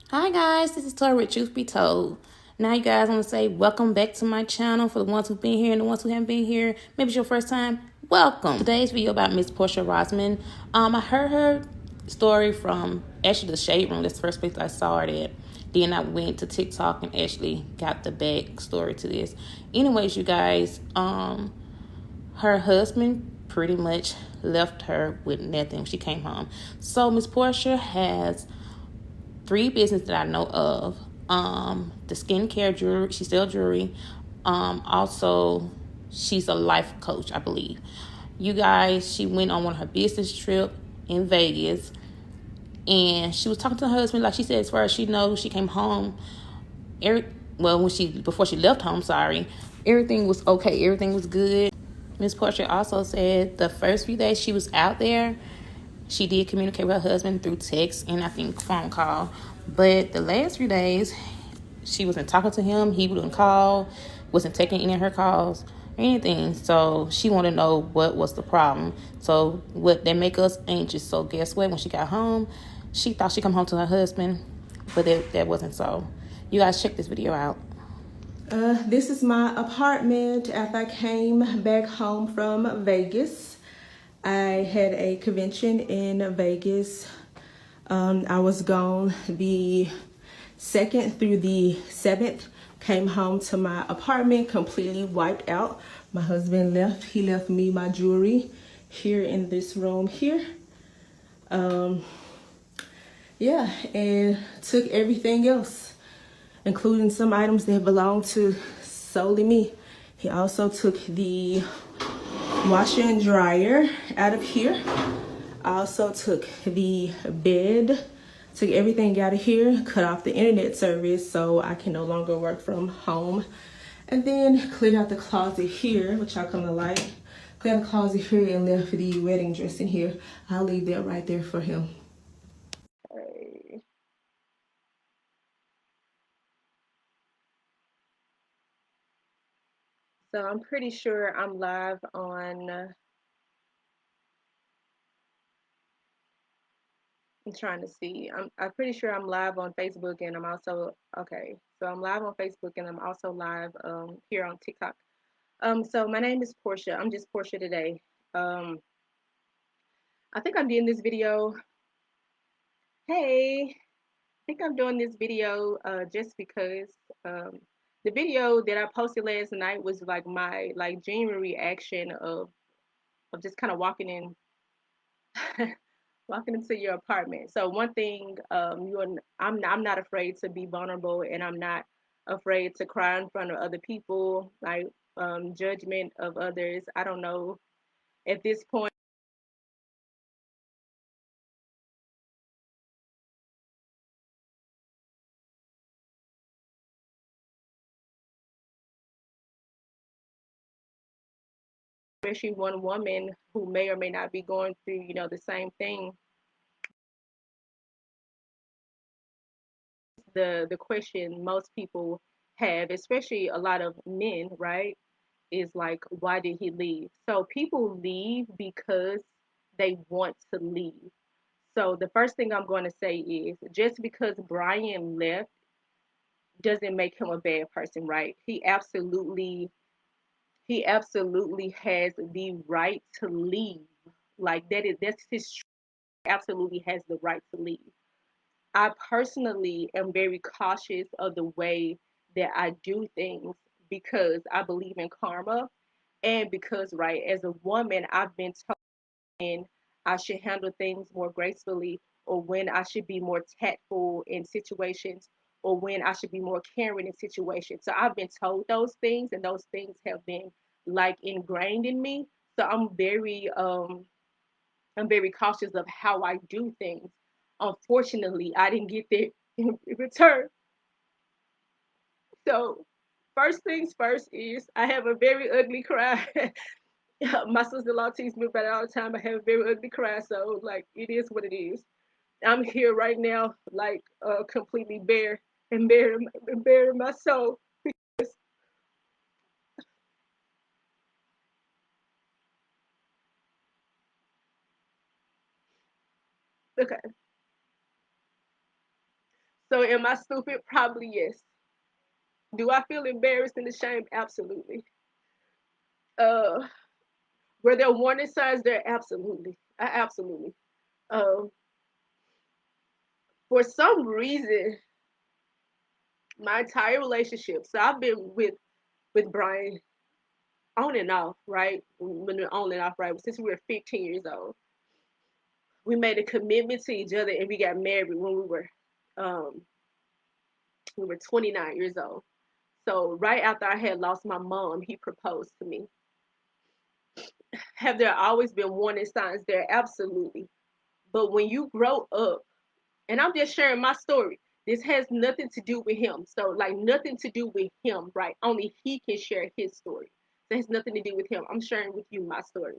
Hi guys, this is Tori with Truth Be Told. Now you guys want to say welcome back to my channel for the ones who've been here and the ones who haven't been here. Maybe it's your first time. Welcome. Today's video about Miss Porsche Rosmon. I heard her story from actually the Shade Room. That's the first place I saw it at. Then I went to TikTok and actually got the back story to this. Anyways, you guys, her husband pretty much left her with nothing when she came home. So Miss Porsche has three businesses that I know of. The skincare jewelry, she sells jewelry. Also, she's a life coach, I believe. You guys, she went on one of her business trip in Vegas, and she was talking to her husband. Like she said, as far as she knows, she came home. Before she left home, sorry, everything was okay. Everything was good. Miss Portia also said the first few days she was out there, she did communicate with her husband through text and I think phone call. But the last few days, she wasn't talking to him. He wouldn't call, wasn't taking any of her calls or anything. So she wanted to know what was the problem. So what they make us anxious. So guess what? When she got home, she thought she'd come home to her husband, but that wasn't so. You guys check this video out. This is my apartment after I came back home from Vegas. I had a convention in Vegas. I was gone the 2nd through the 7th. Came home to my apartment completely wiped out. My husband left. He left me my jewelry here in this room here. Yeah, and took everything else, including some items that belong to solely me. He also took the washer and dryer out of here. I also took the bed, took everything out of here, cut off the internet service so I can no longer work from home. And then cleared out the closet here, which y'all come to like. Cleared out the closet here and left the wedding dress in here. I'll leave that right there for him. So I'm pretty sure I'm live on, I'm trying to see. I'm pretty sure I'm live on Facebook and I'm also, okay. So I'm live on Facebook and I'm also live here on TikTok. So my name is Portia. I'm just Portia today. Um, I think I'm doing this video. Hey, I think I'm doing this video just because um, the video that I posted last night was like my like genuine reaction of just kind of walking in walking into your apartment. So one thing, I'm not afraid to be vulnerable, and I'm not afraid to cry in front of other people, like judgment of others. I don't know at this point. Especially one woman who may or may not be going through, the same thing. The question most people have, especially a lot of men, right, is like, why did he leave? So people leave because they want to leave. So the first thing I'm going to say is, just because Brian left doesn't make him a bad person, right? He absolutely has the right to leave. Like that's his absolutely has the right to leave. I personally am very cautious of the way that I do things because I believe in karma, and because, right, as a woman, I've been told when I should handle things more gracefully, or when I should be more tactful in situations, or when I should be more caring in situations. So I've been told those things, and those things have been like ingrained in me. So I'm very cautious of how I do things. Unfortunately, I didn't get that in return. So first things first is I have a very ugly cry. My sister-in-law teases me about it all the time. I have a very ugly cry, so like it is what it is. I'm here right now, like completely bare and bare in my soul. Okay, So am I stupid? Probably yes. Do I feel embarrassed and ashamed? Absolutely. Uh, were there warning signs there? Absolutely. Absolutely. Um, for some reason, my entire relationship. So I've been with Brian on and off, right? When we're on and off, right? Since we were 15 years old, we made a commitment to each other, and we got married when um, we were 29 years old. So right after I had lost my mom, he proposed to me. Have there always been warning signs there? Absolutely. But when you grow up, and I'm just sharing my story. This has nothing to do with him. So, like, nothing to do with him, right? Only he can share his story. So, it has nothing to do with him. I'm sharing with you my story.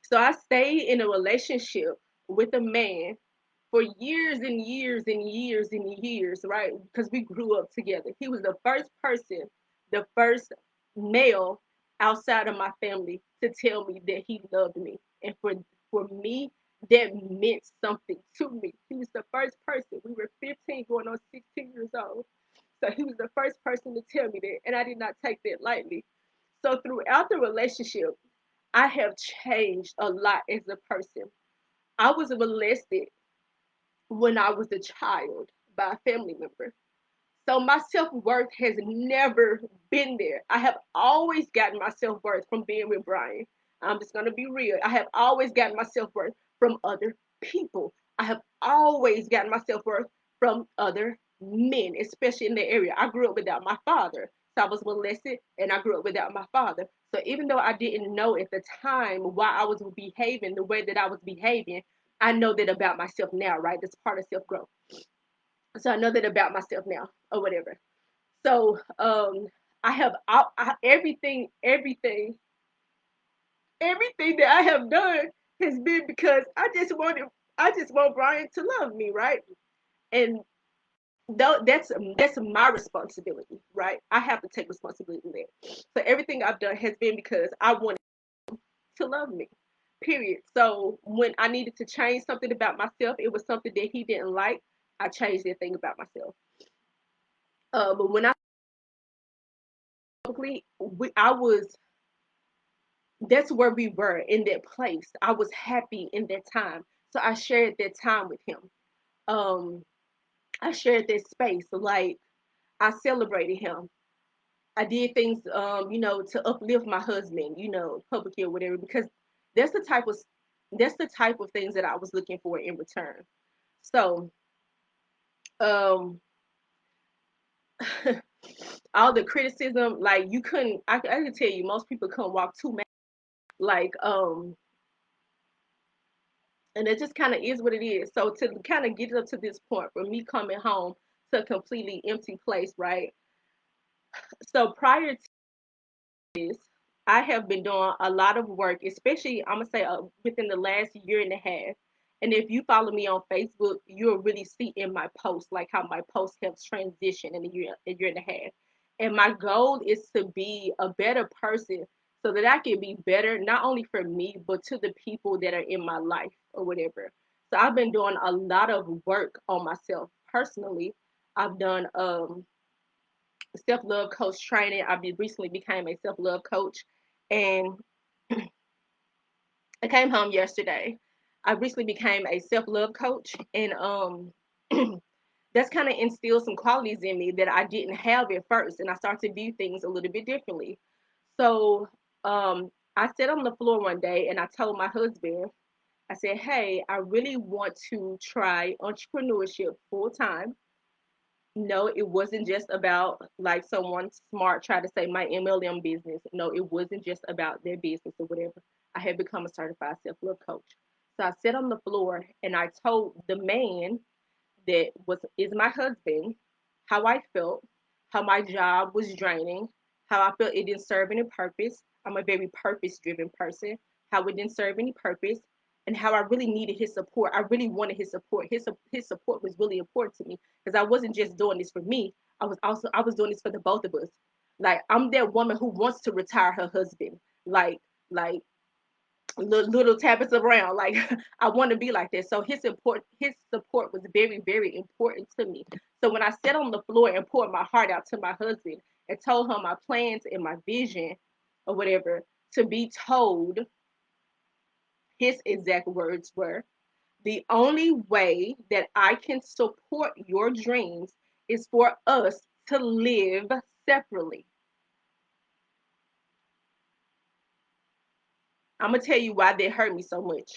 So, I stayed in a relationship with a man for years and years and years and years, right? Because we grew up together. He was the first person, the first male outside of my family to tell me that he loved me. And for me, that meant something to me. He was the first person. We were 15 going on 16 years old. So he was the first person to tell me that. And I did not take that lightly. So throughout the relationship, I have changed a lot as a person. I was molested when I was a child by a family member. So my self worth has never been there. I have always gotten my self worth from being with Brian. I'm just going to be real. I have always gotten my self worth from other people. I have always gotten my self worth from other men, especially in the area. I grew up without my father. So I was molested and I grew up without my father. So even though I didn't know at the time why I was behaving the way that I was behaving, I know that about myself now, right? That's part of self growth. So I know that about myself now, or whatever. So I have everything that I have done has been because I just want Brian to love me, right? And though that's my responsibility, right? I have to take responsibility for that. So everything I've done has been because I wanted to love me. Period. So when I needed to change something about myself, it was something that he didn't like. I changed that thing about myself. But when I publicly, I was that's where we were in that place. I was happy in that time. So I shared that time with him. Um, I shared that space. Like I celebrated him. I did things, to uplift my husband, publicly or whatever, because that's the type of that's the type of things that I was looking for in return. So, um, all the criticism, like you couldn't, I can tell you, most people couldn't walk 2 miles. Like, and it just kind of is what it is. So to kind of get up to this point, for me coming home to a completely empty place, right? So prior to this, I have been doing a lot of work, especially I'm gonna say within the last year and a half. And if you follow me on Facebook, you'll really see in my posts like how my posts have transitioned in a year and a half. And my goal is to be a better person so that I can be better, not only for me, but to the people that are in my life or whatever. So I've been doing a lot of work on myself personally. I've done self love coach training. Recently became a self love coach, and I came home yesterday. I recently became a self love coach, and that's kind of instilled some qualities in me that I didn't have at first, and I started to view things a little bit differently. So I sat on the floor one day, and I told my husband, I said, "Hey, I really want to try entrepreneurship full time." No, it wasn't just about like someone smart try to say my MLM business. No, it wasn't just about their business or whatever. I had become a certified self love coach. So I sat on the floor and I told the man that was is my husband, how I felt, how my job was draining, how I felt it didn't serve any purpose. I'm a very purpose driven person. How it didn't serve any purpose, and how I really needed his support. I really wanted his support. His support was really important to me because I wasn't just doing this for me. I was doing this for the both of us. Like I'm that woman who wants to retire her husband. Like little tappets around. Like I want to be like that. So his support was very, very important to me. So when I sat on the floor and poured my heart out to my husband and told him my plans and my vision or whatever, to be told, his exact words were, the only way that I can support your dreams is for us to live separately. I'm gonna tell you why that hurt me so much.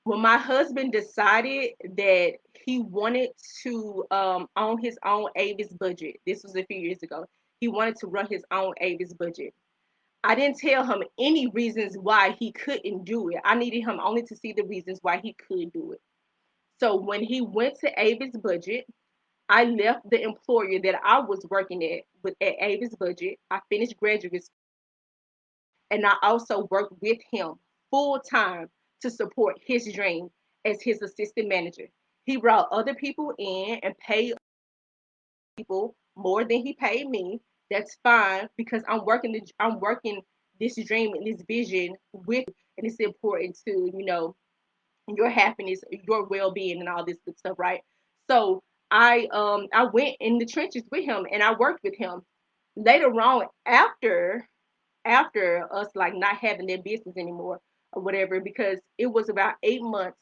When my husband decided that he wanted to own his own Avis budget, this was a few years ago. He wanted to run his own Avis budget. I didn't tell him any reasons why he couldn't do it. I needed him only to see the reasons why he could do it. So when he went to Avis budget, I left the employer that I was working at Avis budget. I finished graduate school, and I also worked with him full time to support his dream as his assistant manager. He brought other people in and paid people more than he paid me. That's fine because I'm working this dream and this vision with you, and it's important to your happiness, your well being, and all this good stuff, right? So I went in the trenches with him and I worked with him. Later on, after us like not having their business anymore or whatever, because it was about 8 months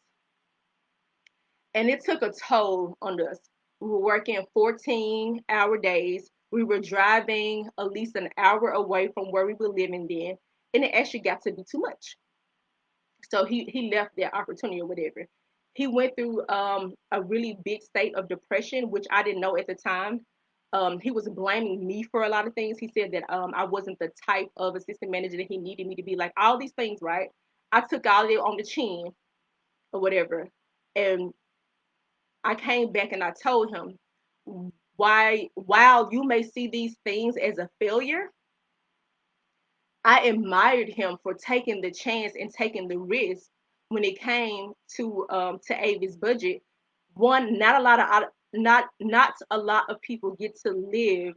and it took a toll on us. We were working 14-hour days. We were driving at least an hour away from where we were living then, and it actually got to be too much. So he left that opportunity or whatever. He went through a really big state of depression, which I didn't know at the time. He was blaming me for a lot of things. He said that I wasn't the type of assistant manager that he needed me to be, like all these things, right? I took all of it on the chin or whatever. And I came back and I told him, why, while you may see these things as a failure, I admired him for taking the chance and taking the risk when it came to Avis budget. One, not a lot of people get to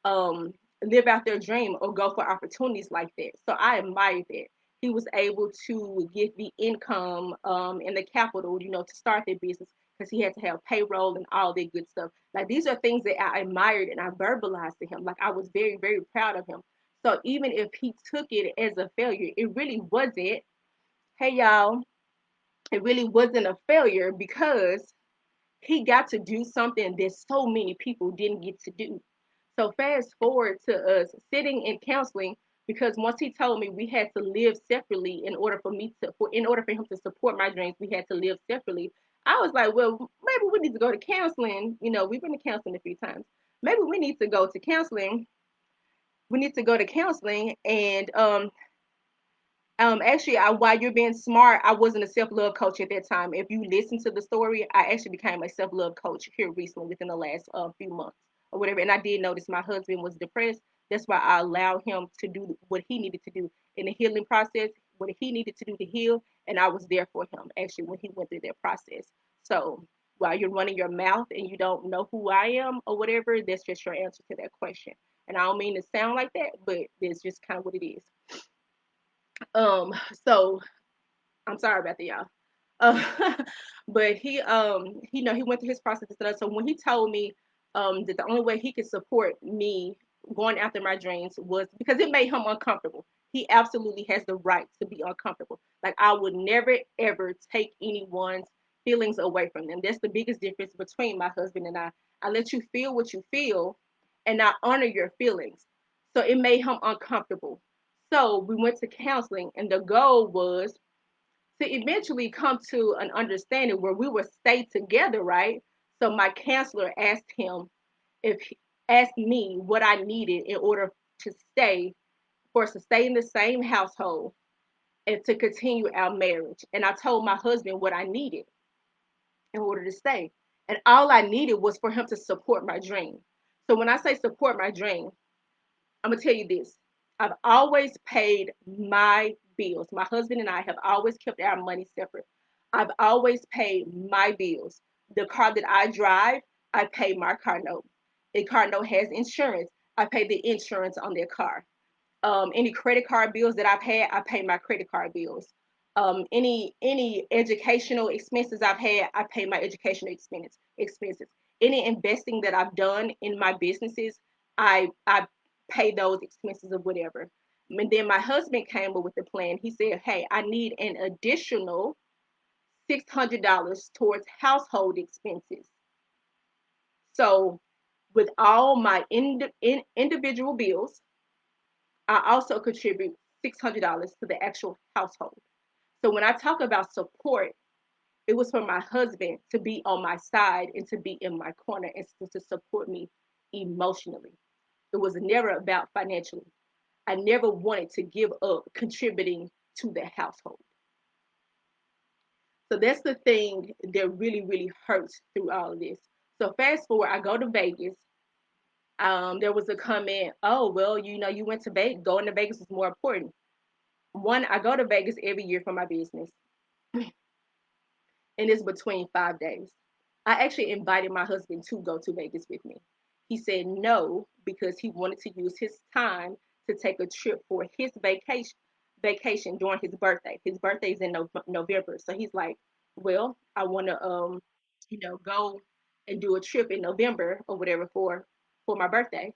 um live out their dream or go for opportunities like that. So I admired that. He was able to get the income and the capital, to start their business because he had to have payroll and all that good stuff. Like these are things that I admired and I verbalized to him. Like I was very, very proud of him. So even if he took it as a failure, it really wasn't. Hey y'all, it really wasn't a failure because he got to do something that so many people didn't get to do. So fast forward to us sitting in counseling because once he told me we had to live separately in order for him to support my dreams, we had to live separately. I was like, well, maybe we need to go to counseling. We've been to counseling a few times. Maybe we need to go to counseling. We need to go to counseling and actually, while you're being smart, I wasn't a self-love coach at that time. If you listen to the story, I actually became a self-love coach here recently within the last few months or whatever. And I did notice my husband was depressed. That's why I allowed him to do what he needed to do in the healing process, what he needed to do to heal. And I was there for him actually when he went through that process. So while you're running your mouth and you don't know who I am or whatever, that's just your answer to that question. And I don't mean to sound like that, but it's just kind of what it is. Um, so I'm sorry about that, y'all. Uh, but he went through his process and stuff. So when he told me that the only way he could support me going after my dreams was because it made him uncomfortable. He absolutely has the right to be uncomfortable. Like I would never ever take anyone's feelings away from them. That's the biggest difference between my husband and I. I let you feel what you feel and I honor your feelings. So it made him uncomfortable. So we went to counseling and the goal was to eventually come to an understanding where we would stay together, right? So my counselor if asked me what I needed in order to stay for us to stay in the same household and to continue our marriage. And I told my husband what I needed in order to stay. And all I needed was for him to support my dream. So when I say support my dream, I'm gonna tell you this. I've always paid my bills. My husband and I have always kept our money separate. I've always paid my bills. The car that I drive, I pay my car note. A car note has insurance. I pay the insurance on their car. Any credit card bills that I've had, I pay my credit card bills. Any educational expenses I've had, I pay my educational expenses. Any investing that I've done in my businesses, I pay those expenses or whatever. And then my husband came up with the plan. He said, "Hey, I need an additional $600 towards household expenses." So, with all my individual bills, I also contribute $600 to the actual household. So when I talk about support, it was for my husband to be on my side and to be in my corner and to support me emotionally. It was never about financially. I never wanted to give up contributing to the household. So that's the thing that really, really hurts through all of this. So fast forward, I go to Vegas. There was a comment, oh, well, you went to Vegas. Going to Vegas is more important. One, I go to Vegas every year for my business, and it's between 5 days. I actually invited my husband to go to Vegas with me. He said no because he wanted to use his time to take a trip for his vacation during his birthday. His birthday is in November, so he's like, "Well, I want to go and do a trip in November or whatever for my birthday,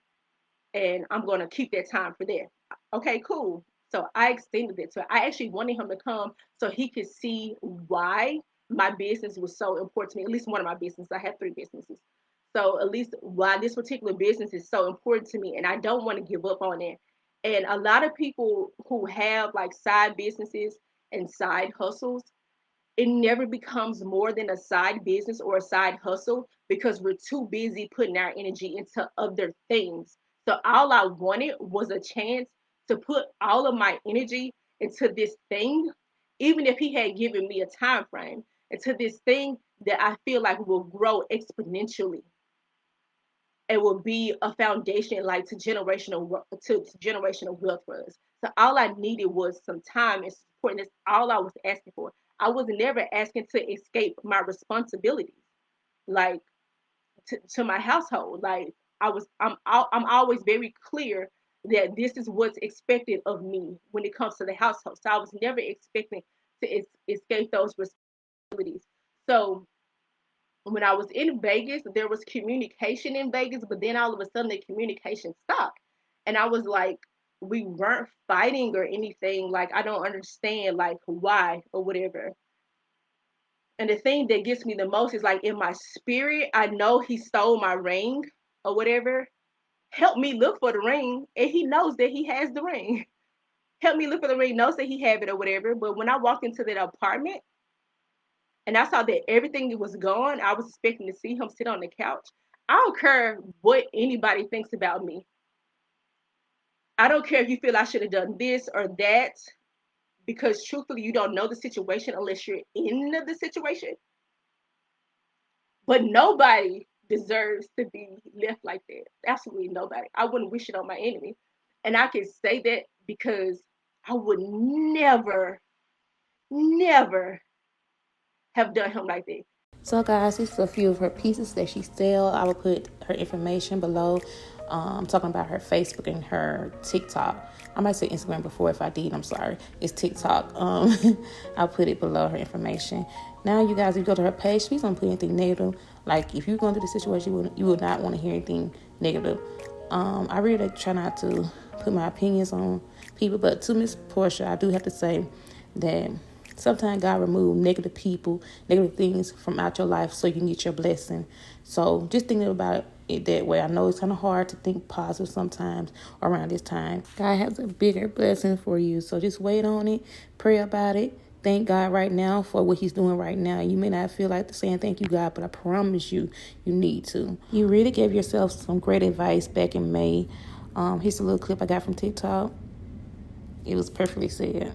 and I'm going to keep that time for that." Okay, cool. So I extended it to. I actually wanted him to come so he could see why my business was so important to me. At least one of my businesses. I have 3 businesses. So at least why this particular business is so important to me, and I don't want to give up on it. And a lot of people who have like side businesses and side hustles, it never becomes more than a side business or a side hustle because we're too busy putting our energy into other things. So all I wanted was a chance to put all of my energy into this thing, even if he had given me a time frame, into this thing that I feel like will grow exponentially. It will be a foundation like to generational wealth for us. So all I needed was some time and support. And that's all I was asking for. I was never asking to escape my responsibilities, like to my household. Like I'm always very clear that this is what's expected of me when it comes to the household. So I was never expecting to escape those responsibilities. So when I was in Vegas, there was communication in Vegas, but then all of a sudden the communication stopped. And I was like, we weren't fighting or anything. Like, I don't understand, like, why or whatever. And the thing that gets me the most is like in my spirit, I know he stole my ring or whatever. Help me look for the ring. And he knows that he has the ring. Help me look for the ring, knows that he have it or whatever. But when I walked into that apartment, and I saw that everything was gone. I was expecting to see him sit on the couch. I don't care what anybody thinks about me. I don't care if you feel I should have done this or that, because truthfully, you don't know the situation unless you're in the situation. But nobody deserves to be left like that. Absolutely nobody. I wouldn't wish it on my enemy. And I can say that because I would never, never have done him like that. So guys, this is a few of her pieces that she sell. I will put her information below. Talking about her Facebook and her TikTok. I might say Instagram before. If I did, I'm sorry. It's TikTok. I'll put it below her information. Now, you guys, if you go to her page, please don't put anything negative. Like, if you're going through the situation, you would not want to hear anything negative. I really try not to put my opinions on people, but to Miss Portia, I do have to say that sometimes God remove negative people, negative things from out your life so you can get your blessing. So just thinking about it that way. I know it's kind of hard to think positive sometimes around this time. God has a bigger blessing for you. So just wait on it. Pray about it. Thank God right now for what he's doing right now. You may not feel like saying thank you, God, but I promise you, you need to. You really gave yourself some great advice back in May. Here's a little clip I got from TikTok. It was perfectly said.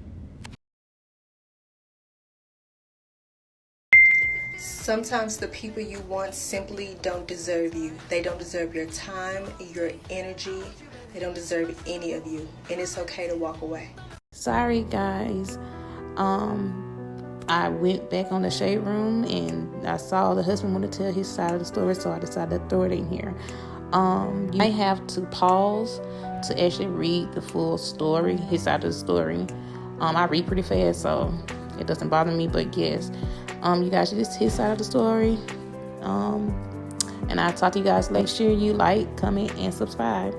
Sometimes the people you want simply don't deserve you. They don't deserve your time, your energy. They don't deserve any of you. And it's okay to walk away. Sorry, guys. I went back on the shade room and I saw the husband want to tell his side of the story, so I decided to throw it in here. You might have to pause to actually read the full story, his side of the story. I read pretty fast, so it doesn't bother me, but yes, you guys, this is his side of the story. And I'll talk to you guys later. Make sure you like, comment, and subscribe.